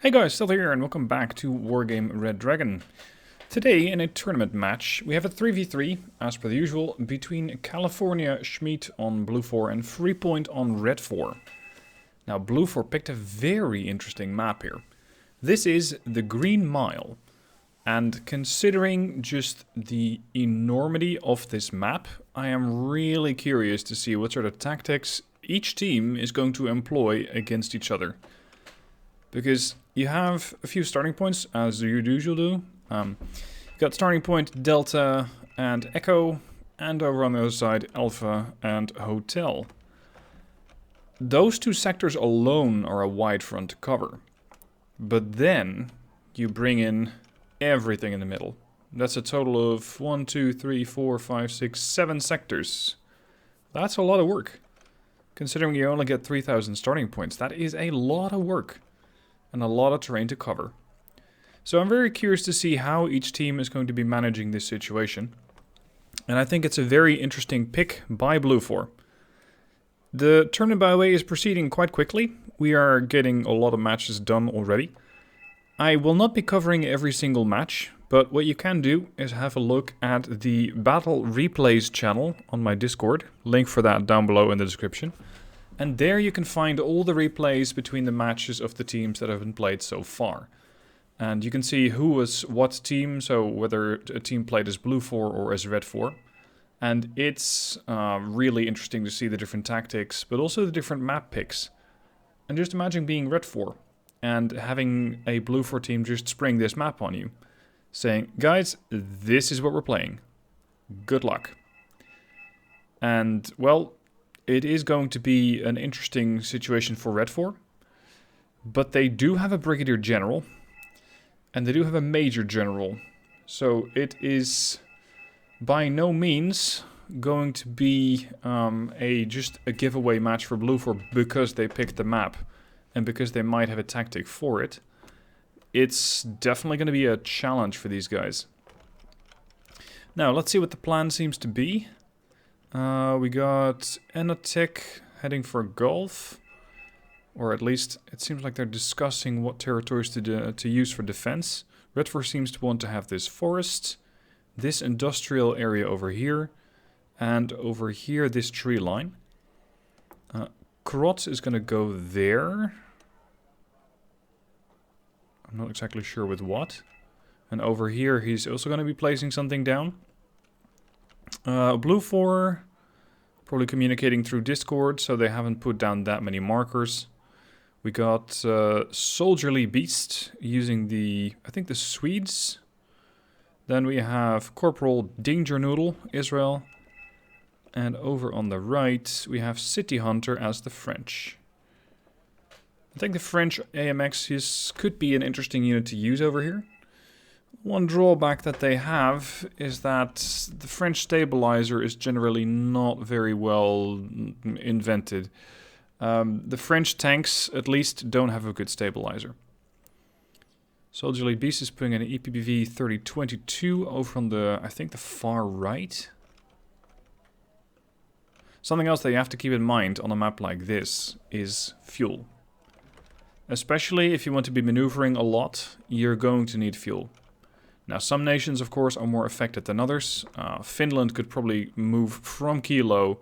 Hey guys, still here and welcome back to Wargame Red Dragon. Today in a tournament match we have a 3v3 as per the usual between CaliforniaSchmeat on blue 4 and Freepoint on red 4. Now blue 4 picked a very interesting map here. This is the Green Mile, and considering just the enormity of this map, I am really curious to see what sort of tactics each team is going to employ against each other. Because you have a few starting points, as you usually do. You got starting point Delta and Echo, and over on the other side Alpha and Hotel. Those two sectors alone are a wide front to cover. But then you bring in everything in the middle. That's a total of 7 sectors. That's a lot of work. Considering you only get 3,000 starting points, that is a lot of work. And a lot of terrain to cover. So I'm very curious to see how each team is going to be managing this situation. And I think it's a very interesting pick by Blue 4. The tournament, by the way, is proceeding quite quickly. We are getting a lot of matches done already. I will not be covering every single match, but what you can do is have a look at the Battle Replays channel on my Discord. Link for that down below in the description. And there you can find all the replays between the matches of the teams that have been played so far. And you can see who was what team, so whether a team played as Blue 4 or as Red 4. And it's really interesting to see the different tactics, but also the different map picks. And just imagine being Red 4 and having a Blue 4 team just spring this map on you. Saying, guys, this is what we're playing. Good luck. And, well, it is going to be an interesting situation for Red 4, but they do have a Brigadier General, and they do have a Major General, so it is by no means going to be just a giveaway match for Blue 4 because they picked the map, and because they might have a tactic for it. It's definitely going to be a challenge for these guys. Now, let's see what the plan seems to be. We got Enotek heading for Gulf, or at least it seems like they're discussing what territories to use for defense. Red 4 seems to want to have this forest, this industrial area over here, and over here this tree line. Krot is going to go there. I'm not exactly sure with what. And over here he's also going to be placing something down. Blue 4, probably communicating through Discord, so they haven't put down that many markers. We got Soldierly Beast using the Swedes. Then we have Corporal Danger Noodle, Israel. And over on the right, we have City Hunter as the French. I think the French AMX could be an interesting unit to use over here. One drawback that they have is that the French stabilizer is generally not very well invented. The French tanks, at least, don't have a good stabilizer. Soldierly Beast is putting an EPBV 3022 over on the, I think, the far right. Something else that you have to keep in mind on a map like this is fuel. Especially if you want to be maneuvering a lot, you're going to need fuel. Now, some nations, of course, are more affected than others. Finland could probably move from Kilo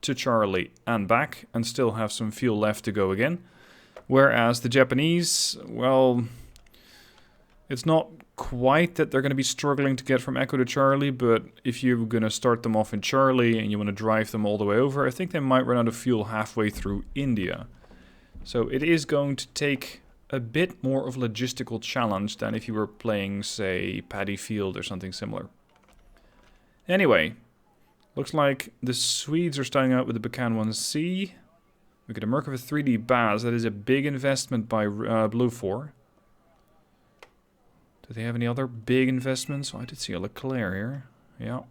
to Charlie and back and still have some fuel left to go again. Whereas the Japanese, well, it's not quite that they're going to be struggling to get from Echo to Charlie, but if you're going to start them off in Charlie and you want to drive them all the way over, I think they might run out of fuel halfway through India. So it is going to take a bit more of a logistical challenge than if you were playing, say, Paddy Field or something similar. Anyway, looks like the Swedes are starting out with the Bacan 1C. We get a Merkava 3D Baz. That is a big investment by Blue 4. Do they have any other big investments? Oh, I did see a Leclerc here. Yeah.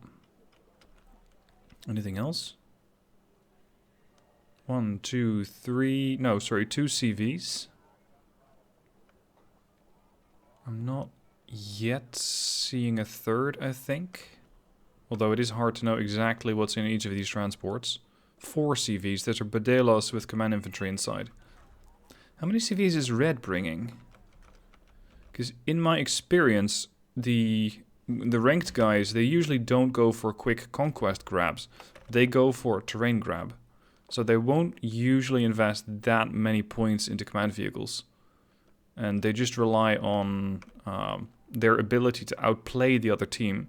Anything else? 1, 2, 3... No, sorry, 2 CVs. I'm not yet seeing a third, I think. Although it is hard to know exactly what's in each of these transports. 4 CVs, those are Badelos with command infantry inside. How many CVs is Red bringing? Because in my experience, the ranked guys, they usually don't go for quick conquest grabs. They go for terrain grab. So they won't usually invest that many points into command vehicles. And they just rely on their ability to outplay the other team.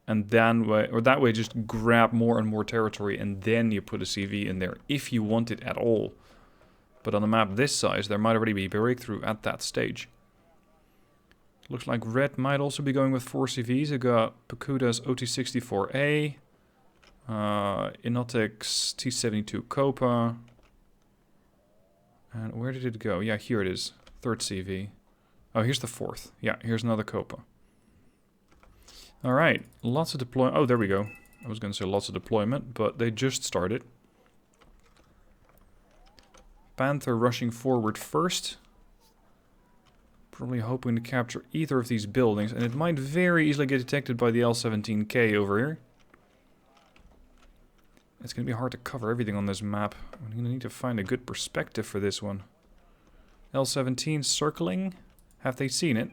And then, that way just grab more and more territory, and then you put a CV in there, if you want it at all. But on a map this size, there might already be breakthrough at that stage. Looks like red might also be going with 4 CVs. I got Pakuda's OT-64A, Inotek's T-72 Copa. And where did it go? Yeah, here it is. 3rd CV. Oh, here's the 4th. Yeah, here's another Copa. Alright, lots of deployment. Oh, there we go. I was going to say lots of deployment, but they just started. Panther rushing forward first. Probably hoping to capture either of these buildings, and it might very easily get detected by the L-17K over here. It's going to be hard to cover everything on this map. I'm going to need to find a good perspective for this one. L-17 circling. Have they seen it?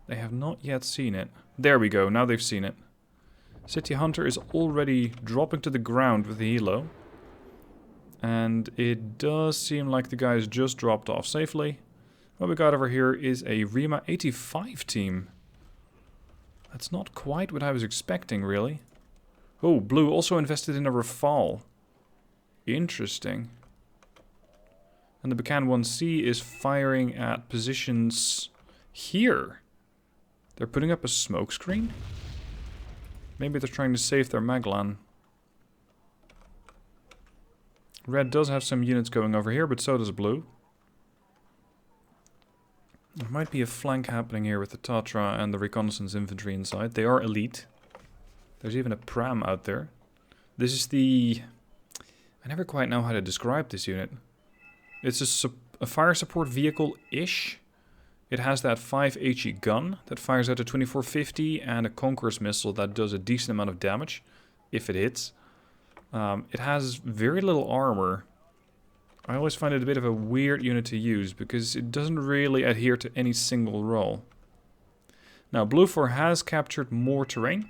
They have not yet seen it. There we go, now they've seen it. City Hunter is already dropping to the ground with the helo. And it does seem like the guys just dropped off safely. What we got over here is a Rima 85 team. That's not quite what I was expecting, really. Oh, Blue also invested in a Rafale. Interesting. And the Bacan 1C is firing at positions here. They're putting up a smoke screen? Maybe they're trying to save their Maglan. Red does have some units going over here, but so does Blue. There might be a flank happening here with the Tatra and the reconnaissance infantry inside. They are elite. There's even a pram out there. This is the... I never quite know how to describe this unit. It's a fire support vehicle-ish. It has that 5 HE gun that fires out a 2450 and a Conqueror's missile that does a decent amount of damage, if it hits. It has very little armor. I always find it a bit of a weird unit to use because it doesn't really adhere to any single role. Now, Blue 4 has captured more terrain.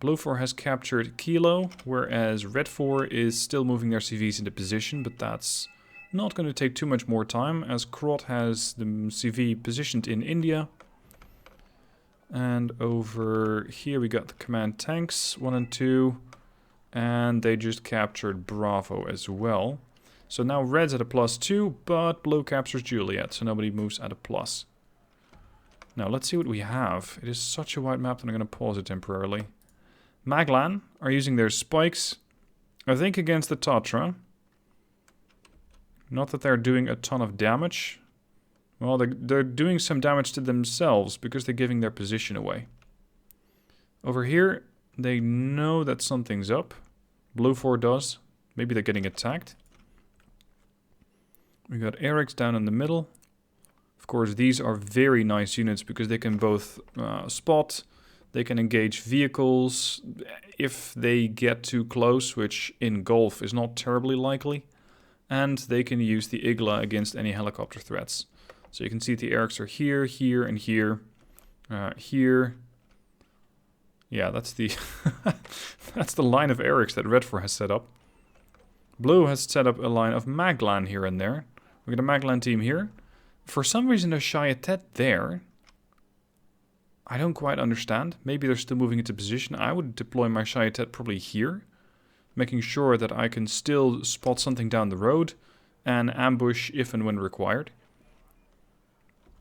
Blue 4 has captured Kilo, whereas Red 4 is still moving their CVs into position, but that's not going to take too much more time, as Krot has the CV positioned in India. And over here we got the command tanks, 1 and 2. And they just captured Bravo as well. So now Red's at a +2, but Blue captures Juliet, so nobody moves at a plus. Now let's see what we have. It is such a wide map that I'm going to pause it temporarily. Maglan are using their spikes, I think against the Tatra. Not that they're doing a ton of damage. Well, they're doing some damage to themselves because they're giving their position away. Over here, they know that something's up. Blue 4 does. Maybe they're getting attacked. We got Eric's down in the middle. Of course, these are very nice units because they can both spot, they can engage vehicles if they get too close, which in Gulf is not terribly likely. And they can use the Igla against any helicopter threats. So you can see the Erics are here, here, and here. Here. Yeah, that's the that's the line of Erics that Red 4 has set up. Blue has set up a line of Maglan here and there. We got a Maglan team here. For some reason there's Chayatet there. I don't quite understand. Maybe they're still moving into position. I would deploy my Chayatet probably here, making sure that I can still spot something down the road and ambush if and when required.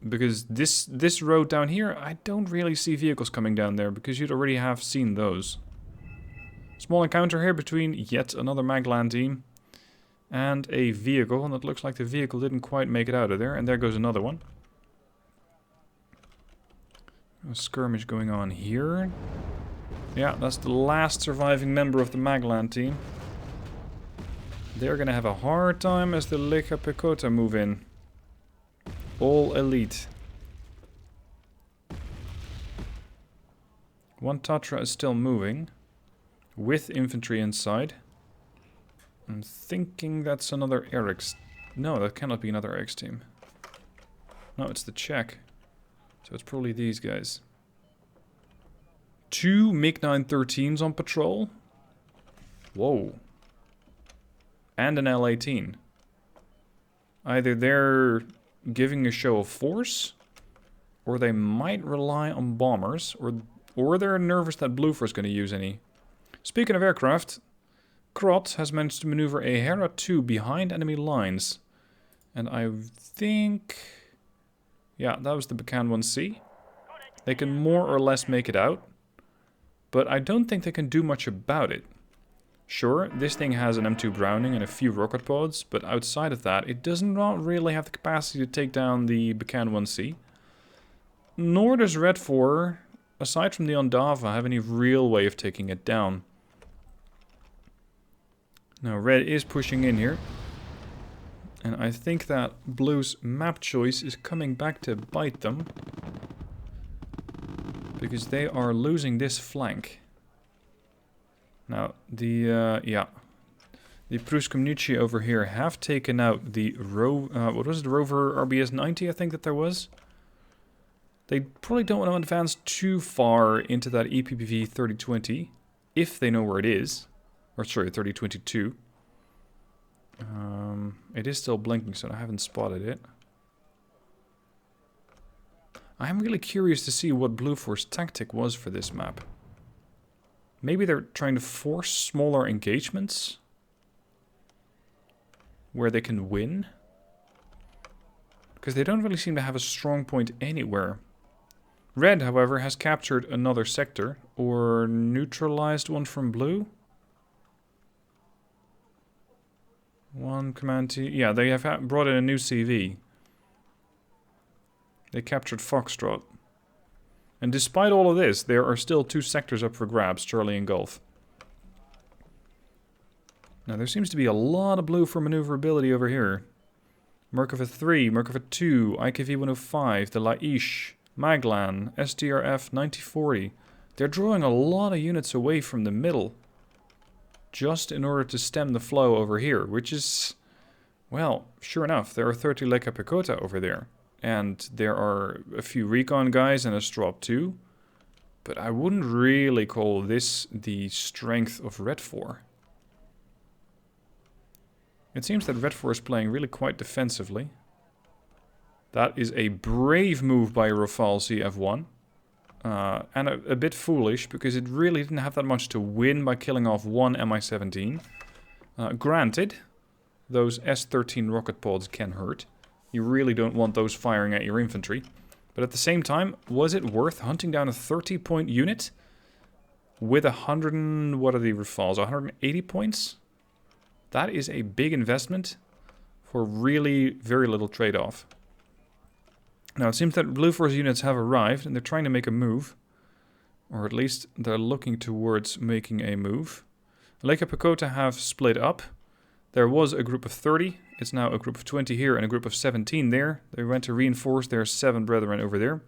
Because this road down here, I don't really see vehicles coming down there because you'd already have seen those. Small encounter here between yet another Maglan team and a vehicle, and it looks like the vehicle didn't quite make it out of there, and there goes another one. A skirmish going on here. Yeah, that's the last surviving member of the Maglan team. They're gonna have a hard time as the Lekha Pekota move in. All elite. One Tatra is still moving, with infantry inside. I'm thinking that's another Eric's. No, that cannot be another Eric's team. No, it's the Czech. So it's probably these guys. 2 MiG-913s on patrol. Whoa. And an L-18. Either they're giving a show of force, or they might rely on bombers, or they're nervous that Bluefor's going to use any. Speaking of aircraft, Krot has managed to maneuver a Hera 2 behind enemy lines. And I think... yeah, that was the Bacan 1C. They can more or less make it out. But I don't think they can do much about it. Sure, this thing has an M2 Browning and a few rocket pods, but outside of that, it does not really have the capacity to take down the Bacan 1C. Nor does Red 4, aside from the Ondava, have any real way of taking it down. Now, Red is pushing in here. And I think that Blue's map choice is coming back to bite them. Because they are losing this flank. Now, the Pruskemnucci over here have taken out the what was it, Rover RBS 90, I think that there was. They probably don't want to advance too far into that EPPV 3020, if they know where it is. Or sorry, 3022. It is still blinking, so I haven't spotted it. I'm really curious to see what Bluefor's tactic was for this map. Maybe they're trying to force smaller engagements where they can win. Because they don't really seem to have a strong point anywhere. Red, however, has captured another sector, or neutralized one from Blue. One command to... yeah, they have brought in a new CV. They captured Foxtrot. And despite all of this, there are still 2 sectors up for grabs, Charlie and Gulf. Now, there seems to be a lot of Blue for maneuverability over here. Merkava 3, Merkava 2, IKV 105, the Laish, Maglan, STRF 9040. They're drawing a lot of units away from the middle. Just in order to stem the flow over here, which is... well, sure enough, there are 30 Lekka Pekota over there. And there are a few recon guys and a Strop 2. But I wouldn't really call this the strength of Red 4. It seems that Red 4 is playing really quite defensively. That is a brave move by Rafale CF1. And a bit foolish, because it really didn't have that much to win by killing off one Mi-17. Granted, those S-13 rocket pods can hurt. You really don't want those firing at your infantry. But at the same time, was it worth hunting down a 30-point unit with 100 and... what are the Rafales? 180 points? That is a big investment for really very little trade-off. Now, it seems that Blue Force units have arrived, and they're trying to make a move. Or at least, they're looking towards making a move. Lekka Pekota have split up. There was a group of 30. It's now a group of 20 here and a group of 17 there. They went to reinforce their 7 brethren over there.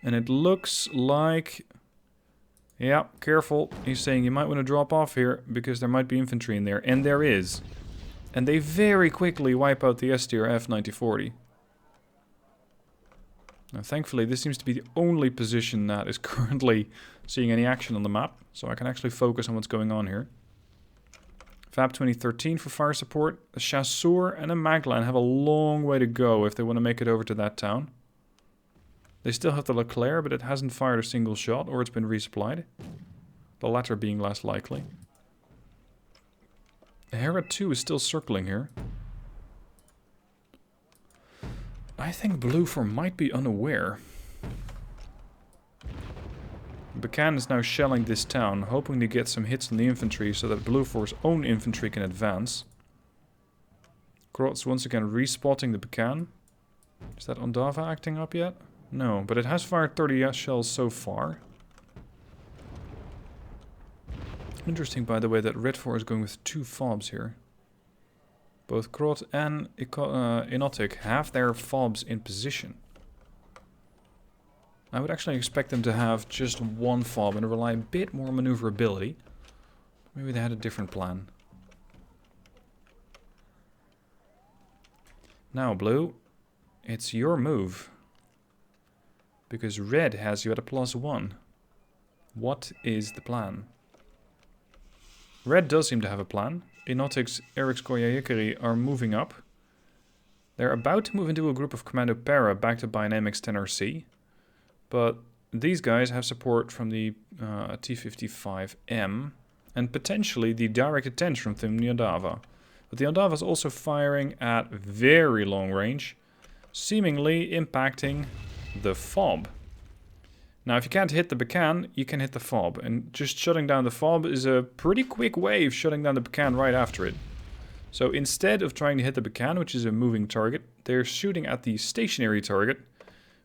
And it looks like... yeah, careful. He's saying you might want to drop off here, because there might be infantry in there. And there is. And they very quickly wipe out the STRF 9040. Now, thankfully, this seems to be the only position that is currently seeing any action on the map. So I can actually focus on what's going on here. Fab 2013 for fire support. A Chasseur and a Maglan have a long way to go if they want to make it over to that town. They still have the Leclerc, but it hasn't fired a single shot, or it's been resupplied. The latter being less likely. The Hera 2 is still circling here. I think Blue 4 might be unaware. Bacan is now shelling this town, hoping to get some hits on the infantry so that Blue 4's own infantry can advance. Krot's once again respotting the Bacan. Is that Ondava acting up yet? No, but it has fired 30 shells so far. Interesting, by the way, that Red 4 is going with 2 fobs here. Both Krot and Inotic have their fobs in position. I would actually expect them to have just 1 fob and rely a bit more on maneuverability. Maybe they had a different plan. Now, Blue, it's your move. Because red has you at a +1. What is the plan? Red does seem to have a plan. Enotics, Eric's Koyayikari are moving up. They're about to move into a group of Commando Para back to Biodynamics 10RC. But these guys have support from the T-55M and potentially the direct attention from the Ondava. But the Ondava is also firing at very long range, seemingly impacting the fob. Now, if you can't hit the beacon, you can hit the fob. And just shutting down the fob is a pretty quick way of shutting down the beacon right after it. So instead of trying to hit the beacon, which is a moving target, they're shooting at the stationary target,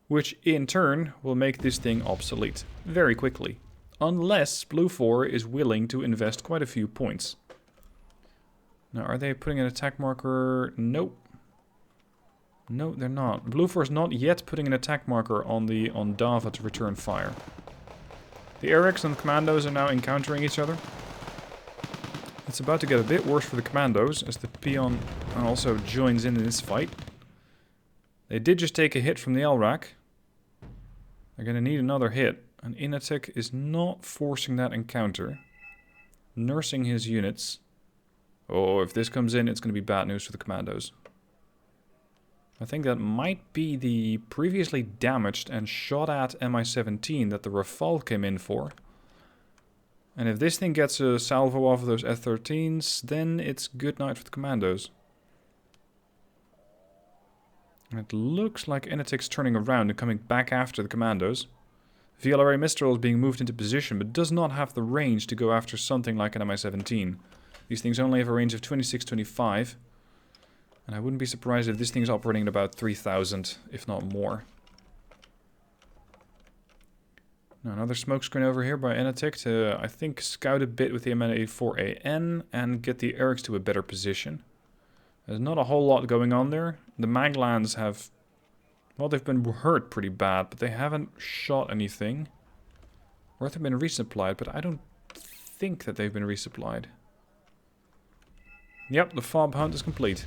which in turn will make this thing obsolete very quickly. Unless Blue 4 is willing to invest quite a few points. Now, are they putting an attack marker? Nope. No, they're not. Blue 4 is not yet putting an attack marker on the Ondava to return fire. The Erics and the Commandos are now encountering each other. It's about to get a bit worse for the Commandos as the Peon also joins in this fight. They did just take a hit from the LRAC. They're going to need another hit. And Inatic is not forcing that encounter. Nursing his units. Oh, if this comes in, it's going to be bad news for the Commandos. I think that might be the previously damaged and shot at Mi-17 that the Rafale came in for. And if this thing gets a salvo off of those F-13s, then it's good night for the Commandos. It looks like Inatic's turning around and coming back after the Commandos. VLRA Mistral is being moved into position, but does not have the range to go after something like an Mi-17. These things only have a range of 26-25. And I wouldn't be surprised if this thing's operating at about 3,000, if not more. Now another smokescreen over here by Inatic to, I think, scout a bit with the MN84AN and get the Erics to a better position. There's not a whole lot going on there. The Maglands have, well, they've been hurt pretty bad, but they haven't shot anything. Or they've been resupplied, but I don't think that they've been resupplied. Yep, the fob hunt is complete.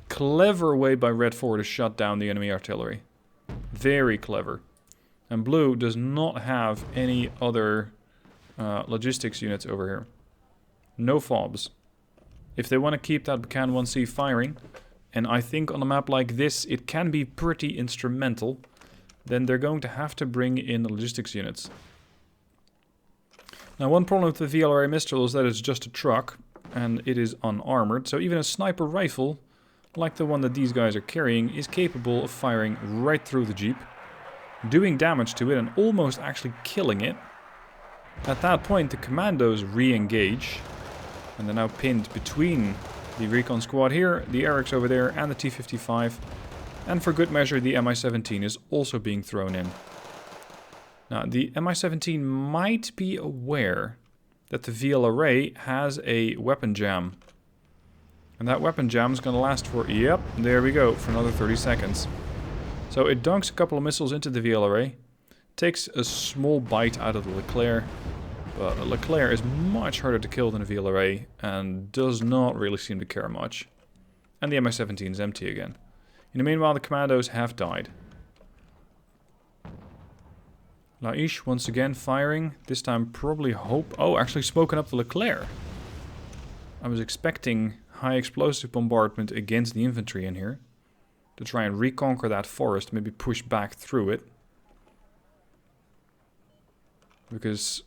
Clever way by Red 4 to shut down the enemy artillery. Very clever. And Blue does not have any other logistics units over here. No fobs. If they want to keep that Bacan 1C firing, and I think on a map like this it can be pretty instrumental, then they're going to have to bring in logistics units. Now, one problem with the VLRA Mistral is that it's just a truck, and it is unarmored, so even a sniper rifle, like the one that these guys are carrying, is capable of firing right through the Jeep, doing damage to it and almost actually killing it. At that point, the Commandos re-engage, and they're now pinned between the recon squad here, the Erics over there, and the T-55. And for good measure, the Mi-17 is also being thrown in. Now, the Mi-17 might be aware that the VLRA has a weapon jam. And that weapon jam is going to last for, yep, there we go, for another 30 seconds. So it dunks a couple of missiles into the VLRA, takes a small bite out of the Leclerc, but the Leclerc is much harder to kill than a VLRA and does not really seem to care much. And the Mi-17 is empty again. In the meanwhile, the Commandos have died. Laish once again firing, this time probably hope... Oh, actually smoking up the Leclerc. I was expecting high explosive bombardment against the infantry in here to try and reconquer that forest, maybe push back through it. Because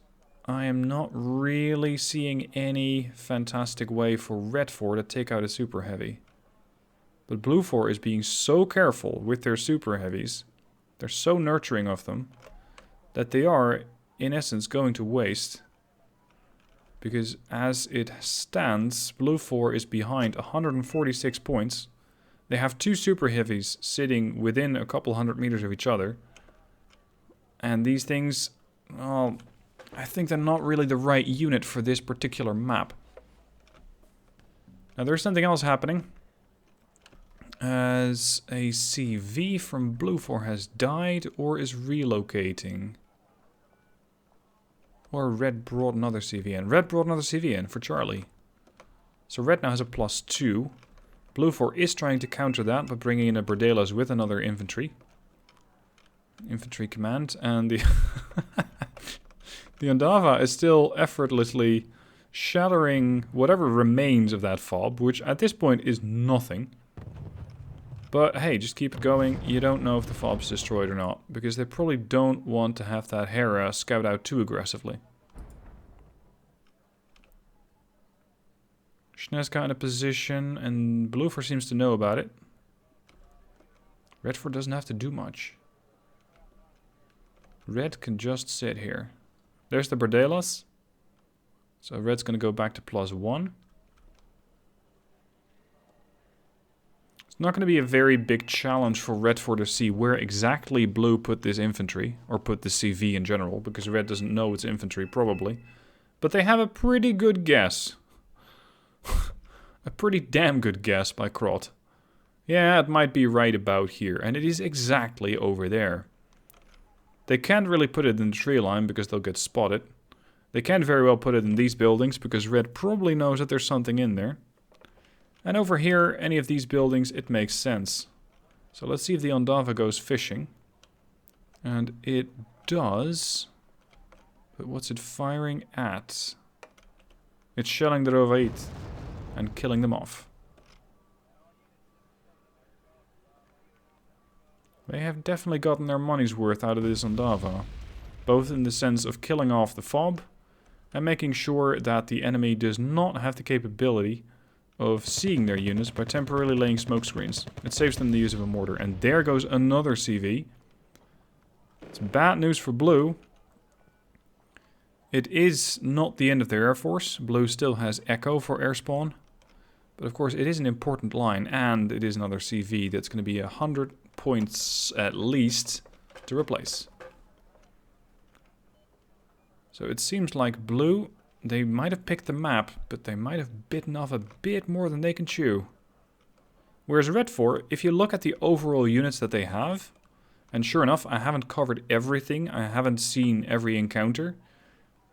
I am not really seeing any fantastic way for Red 4 to take out a Super Heavy. But Blue 4 is being so careful with their Super Heavies, they're so nurturing of them, that they are, in essence, going to waste. Because as it stands, Blue 4 is behind 146 points. They have two Super Heavies sitting within a couple hundred meters of each other. And these things, well, I think they're not really the right unit for this particular map. Now there's something else happening. As a CV from Blue 4 has died or is relocating. Or Red brought another CV in. Red brought another CV in for Charlie. So Red now has a +2. Blue 4 is trying to counter that by bringing in a Berdelas with another infantry. infantry command, and the the Ondava is still effortlessly shattering whatever remains of that fob, which at this point is nothing. But hey, just keep it going. You don't know if the fob's destroyed or not, because they probably don't want to have that Hera scout out too aggressively. Sneska in a position, and Bluefor seems to know about it. Redford doesn't have to do much. Red can just sit here. There's the Bordelas. So red's going to go back to +1. It's not going to be a very big challenge for Redford to see where exactly blue put this infantry, or put the CV in general, because red doesn't know it's infantry, probably. But they have a pretty good guess. A pretty damn good guess by Krot. Yeah, it might be right about here, and it is exactly over there. They can't really put it in the tree line because they'll get spotted. They can't very well put it in these buildings because red probably knows that there's something in there. And over here, any of these buildings, it makes sense. So let's see if the Ondava goes fishing. And it does. But what's it firing at? It's shelling the Rovait and killing them off. They have definitely gotten their money's worth out of this Ondava. Both in the sense of killing off the fob and making sure that the enemy does not have the capability of seeing their units by temporarily laying smoke screens. It saves them the use of a mortar. And there goes another CV. It's bad news for blue. It is not the end of their air force. Blue still has Echo for air spawn. But of course it is an important line, and it is another CV that's going to be 100 points at least to replace. So it seems like blue, they might have picked the map, but they might have bitten off a bit more than they can chew. Whereas red 4, if you look at the overall units that they have, and sure enough, I haven't covered everything, I haven't seen every encounter,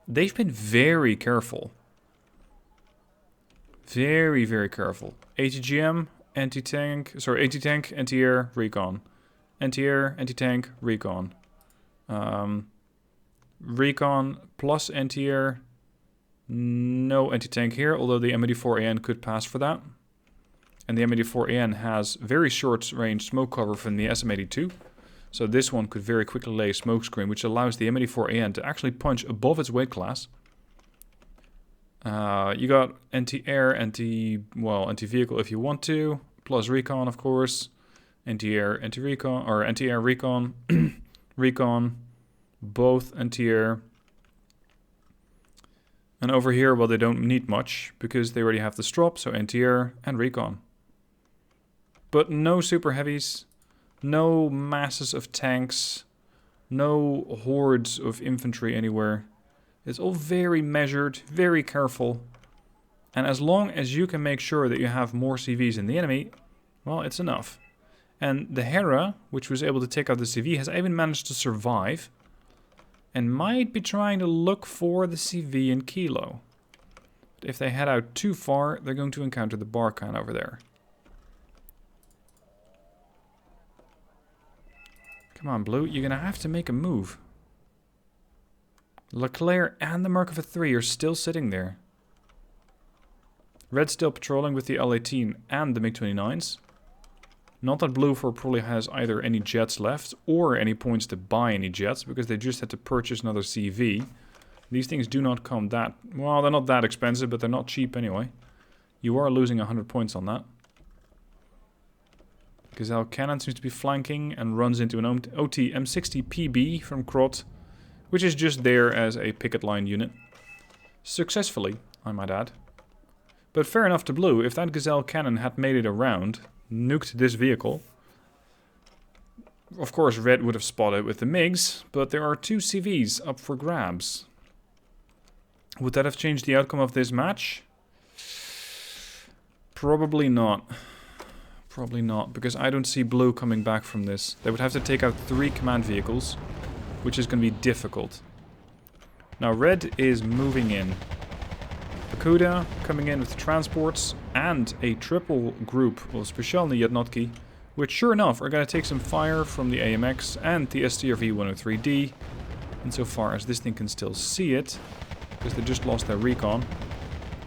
they've been very careful. Very, very careful. ATGM, anti-tank, anti-air, recon. Anti-air, anti-tank, recon. Recon plus anti-air. No anti-tank here, although the M84AN could pass for that. And the M84AN has very short range smoke cover from the SM82. So this one could very quickly lay a smoke screen, which allows the M84AN to actually punch above its weight class. You got anti-air, anti-vehicle if you want to, plus recon, of course. Anti-air, anti-recon, or anti-air recon, recon, both anti-air. And over here, well, they don't need much, because they already have the strop, so anti-air and recon. But no super heavies, no masses of tanks, no hordes of infantry anywhere. It's all very measured, very careful. And as long as you can make sure that you have more CVs than the enemy, well, it's enough. And the Hera, which was able to take out the CV, has even managed to survive. And might be trying to look for the CV in Kilo. But if they head out too far, they're going to encounter the Barkhan over there. Come on, Blue, you're going to have to make a move. Leclerc and the Merkava 3 are still sitting there. Red's still patrolling with the L-18 and the MiG-29s. Not that Blue probably has either any jets left or any points to buy any jets, because they just had to purchase another CV. These things do not come that... well, they're not that expensive, but they're not cheap anyway. You are losing 100 points on that. Gazelle Cannon seems to be flanking and runs into an OT M60 PB from Krot, which is just there as a picket line unit. Successfully, I might add. But fair enough to Blue, if that Gazelle Cannon had made it around, nuked this vehicle. Of course, Red would have spotted with the MiGs, but there are 2 CVs up for grabs. Would that have changed the outcome of this match? Probably not. Probably not, because I don't see Blue coming back from this. They would have to take out 3 command vehicles, which is going to be difficult. Now Red is moving in. Akuda coming in with transports and a triple group of Specialny Jednotki which sure enough are going to take some fire from the AMX and the STRV-103D, insofar as this thing can still see it, because they just lost their recon.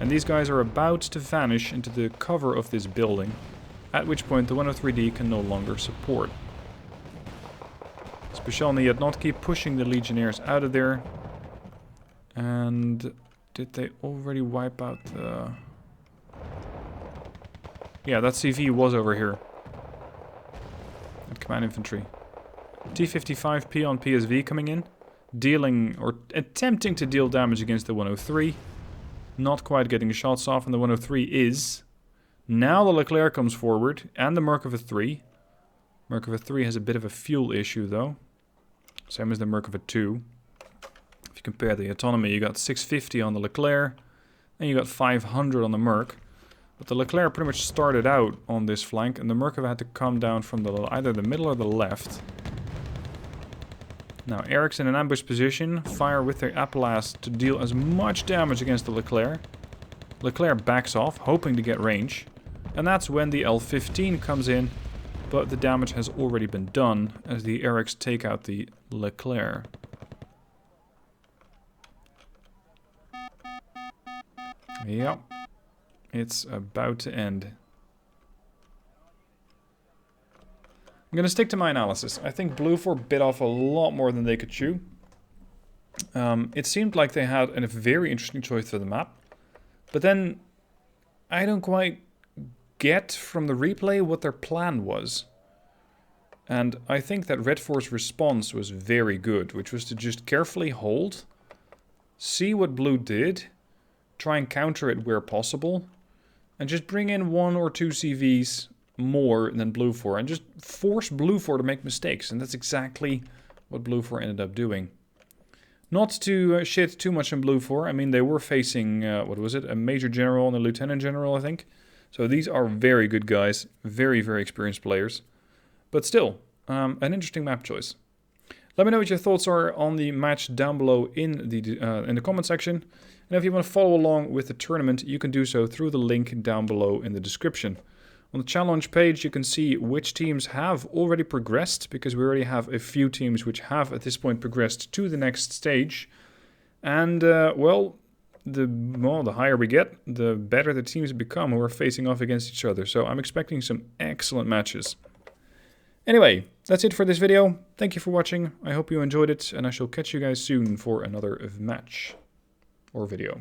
And these guys are about to vanish into the cover of this building, at which point the 103D can no longer support. Specialny yet not keep pushing the Legionnaires out of there. And did they already wipe out the... Yeah, that CV was over here. At Command Infantry. T-55P on PSV coming in. Dealing, or attempting to deal damage against the 103. Not quite getting shots off, and the 103 is. Now the Leclerc comes forward, and the Merkava 3. Merkava 3 has a bit of a fuel issue, though. Same as the Merkava 2. If you compare the autonomy, you got 650 on the Leclerc, and you got 500 on the Merc. But the Leclerc pretty much started out on this flank, and the Merkava had to come down from either the middle or the left. Now, Eric's in an ambush position, fire with their Applas to deal as much damage against the Leclerc. Leclerc backs off, hoping to get range. And that's when the L-15 comes in, but the damage has already been done as the Erics take out the Leclerc. Yep, it's about to end. I'm going to stick to my analysis. I think Blue 4 bit off a lot more than they could chew. It seemed like they had a very interesting choice for the map. But then, I don't quite get from the replay what their plan was. And I think that Red 4's response was very good, which was to just carefully hold, see what Blue did, try and counter it where possible, and just bring in 1 or 2 CVs more than Blue 4, and just force Blue 4 to make mistakes, and that's exactly what Blue 4 ended up doing. Not to shit too much on Blue 4, I mean they were facing, what was it, a Major General and a Lieutenant General, I think. So these are very good guys, very, very experienced players. But still, an interesting map choice. Let me know what your thoughts are on the match down below in the comment section. And if you want to follow along with the tournament, you can do so through the link down below in the description. On the challenge page, you can see which teams have already progressed, because we already have a few teams which have at this point progressed to the next stage. And, well, the higher we get, the better the teams become who are facing off against each other. So I'm expecting some excellent matches. Anyway, that's it for this video. Thank you for watching. I hope you enjoyed it, and I shall catch you guys soon for another match or video.